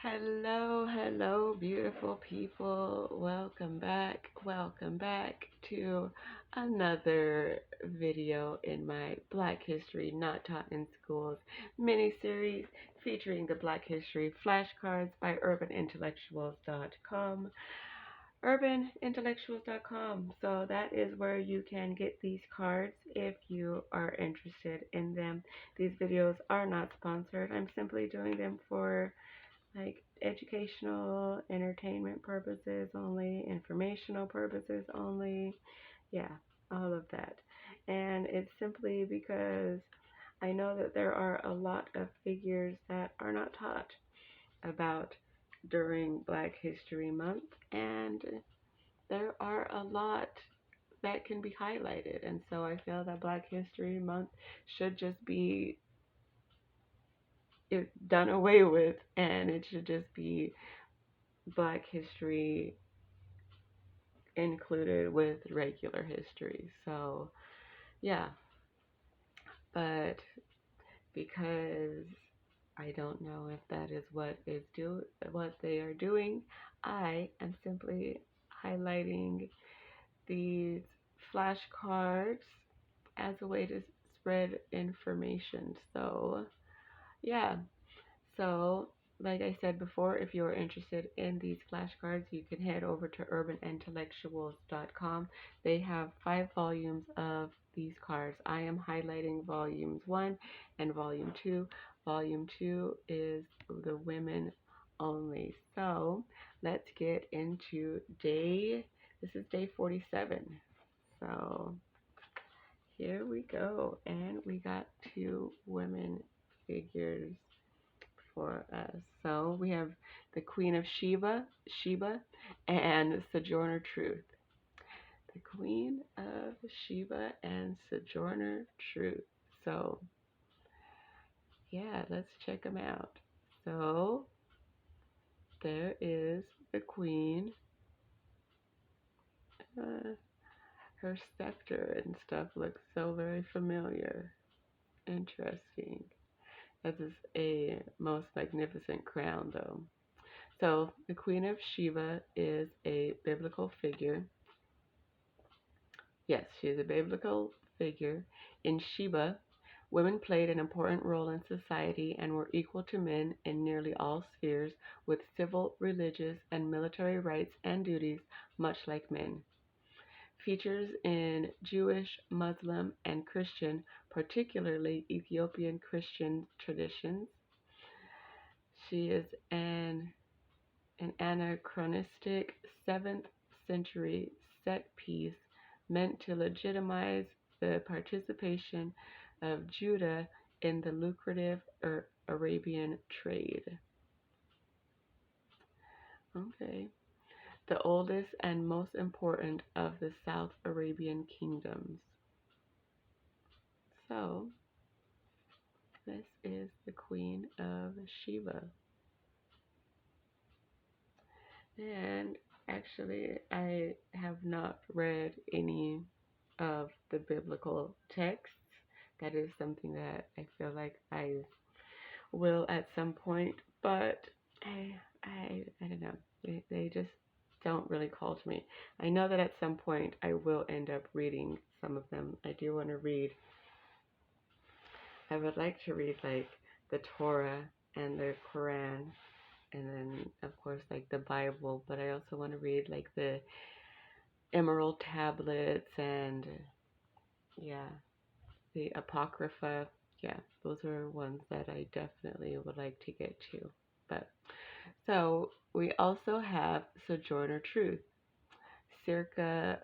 Hello, hello, beautiful people. Welcome back to another video in my Black History Not Taught in Schools mini-series featuring the Black History flashcards by urbanintellectuals.com. Urbanintellectuals.com. So that is where you can get these cards if you are interested in them. These videos are not sponsored. I'm simply doing them for like educational, entertainment purposes only, informational purposes only. Yeah, all of that. And it's simply because I know that there are a lot of figures that are not taught about during Black History Month, and there are a lot that can be highlighted. And so I feel that Black History Month should just be done away with, and it should just be Black history included with regular history. So, yeah, but because I don't know if that is what they are doing, I am simply highlighting these flashcards as a way to spread information. So, yeah, so, like I said before, if you're interested in these flashcards, you can head over to urbanintellectuals.com. They have 5 volumes of these cards. I am highlighting volumes 1 and volume 2. Volume 2 is the women only. So, let's get into this is day 47. So, here we go. And we got 2 women figures for us. So we have the Queen of Sheba, and Sojourner Truth. The Queen of Sheba and Sojourner Truth. So, yeah, let's check them out. So, there is the Queen. Her scepter and stuff looks so very familiar. Interesting. This is a most magnificent crown, though. So, the Queen of Sheba is a biblical figure. Yes, she is a biblical figure. In Sheba, women played an important role in society and were equal to men in nearly all spheres, with civil, religious, and military rights and duties, much like men. Features in Jewish, Muslim, and Christian, particularly Ethiopian Christian traditions. She is an anachronistic 7th century set piece meant to legitimize the participation of Judah in the lucrative Arabian trade. Okay. The oldest and most important of the South Arabian kingdoms. So, this is the Queen of Sheba. And actually, I have not read any of the biblical texts. That is something that I feel like I will at some point, but I don't know. They just don't really call to me. I know that at some point I will end up reading some of them. I would like to read like the Torah and the Quran, and then of course like the Bible, but I also want to read like the emerald tablets and yeah, the Apocrypha. Yeah, those are ones that I definitely would like to get to. But so we also have Sojourner Truth, circa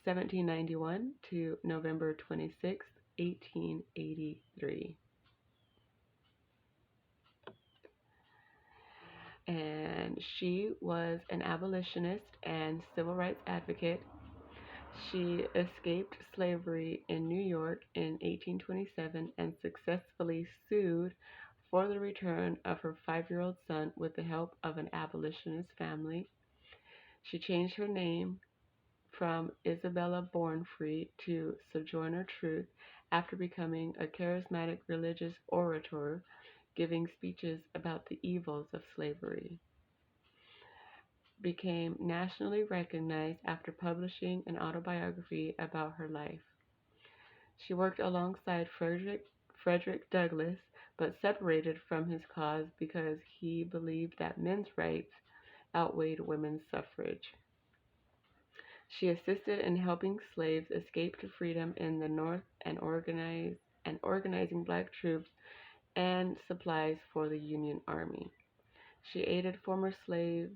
1791 to November 26th, 1883. And she was an abolitionist and civil rights advocate. She escaped slavery in New York in 1827 and successfully sued for the return of her 5-year-old son with the help of an abolitionist family. She changed her name from Isabella Bornfree to Sojourner Truth after becoming a charismatic religious orator, giving speeches about the evils of slavery. Became nationally recognized after publishing an autobiography about her life. She worked alongside Frederick Douglass, but separated from his cause because he believed that men's rights outweighed women's suffrage. She assisted in helping slaves escape to freedom in the North and organizing black troops and supplies for the Union Army. She aided former slaves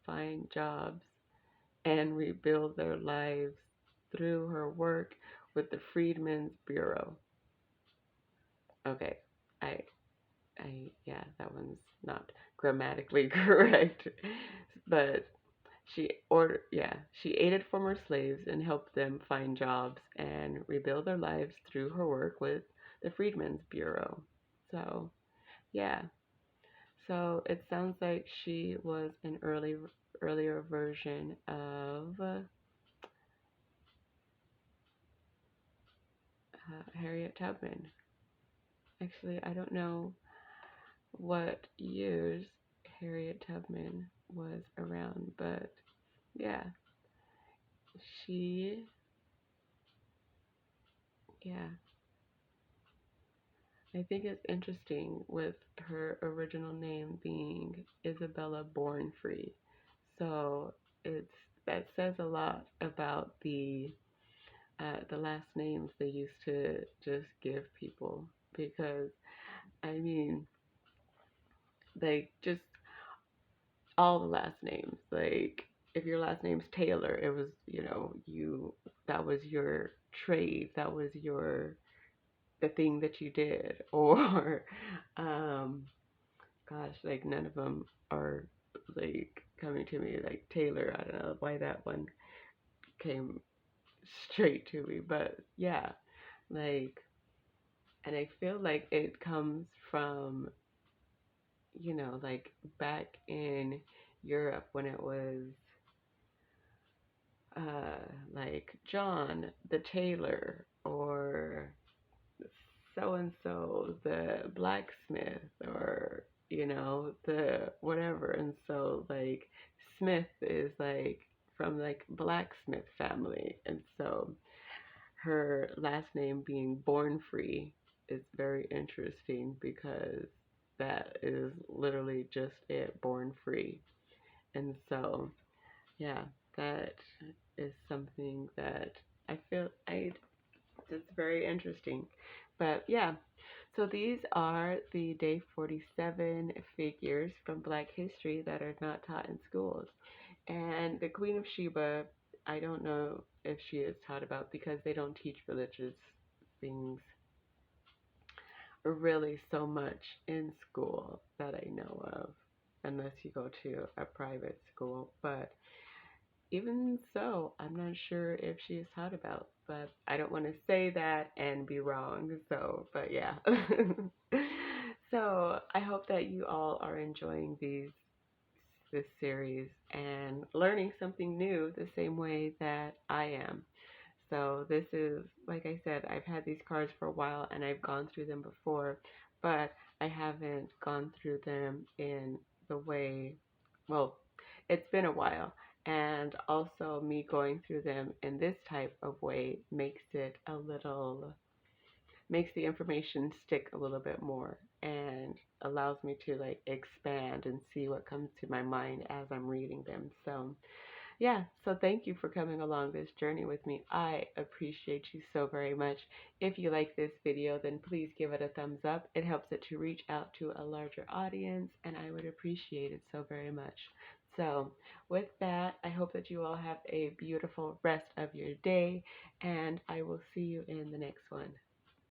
find jobs and rebuild their lives through her work with the Freedmen's Bureau. Okay, I yeah, that one's not grammatically correct, but she aided former slaves and helped them find jobs and rebuild their lives through her work with the Freedmen's Bureau. So, yeah. So it sounds like she was an earlier version of Harriet Tubman. Actually, I don't know what years Harriet Tubman was around, but yeah, she, yeah, I think it's interesting with her original name being Isabella Born Free. So it's that says a lot about the last names they used to just give people because I mean like just all the last names. Like if your last name's Taylor, it was, you that was your trade, that was your the thing that you did or um gosh, like none of them are like coming to me like Taylor. I don't know why that one came straight to me, but yeah, like and I feel like it comes from, like back in Europe when it was like John the tailor or so and so the blacksmith or the whatever, and so like Smith is like from like blacksmith family, and so her last name being Born Free is very interesting because that is literally just it, born free. And so yeah, that is something that I feel I it's very interesting. But yeah, so these are the day 47 figures from Black history that are not taught in schools. And the Queen of Sheba, I don't know if she is taught about because they don't teach religious things really so much in school that I know of, unless you go to a private school. But even so, I'm not sure if she is taught about, but I don't want to say that and be wrong. So, but yeah. So I hope that you all are enjoying this series and learning something new the same way that I am. So this is, like I said, I've had these cards for a while and I've gone through them before, but I haven't gone through them in the way, well, it's been a while. And also me going through them in this type of way makes the information stick a little bit more and allows me to like expand and see what comes to my mind as I'm reading them. So yeah, so thank you for coming along this journey with me. I appreciate you so very much. If you like this video, then please give it a thumbs up. It helps it to reach out to a larger audience, and I would appreciate it so very much. So, with that, I hope that you all have a beautiful rest of your day, and I will see you in the next one.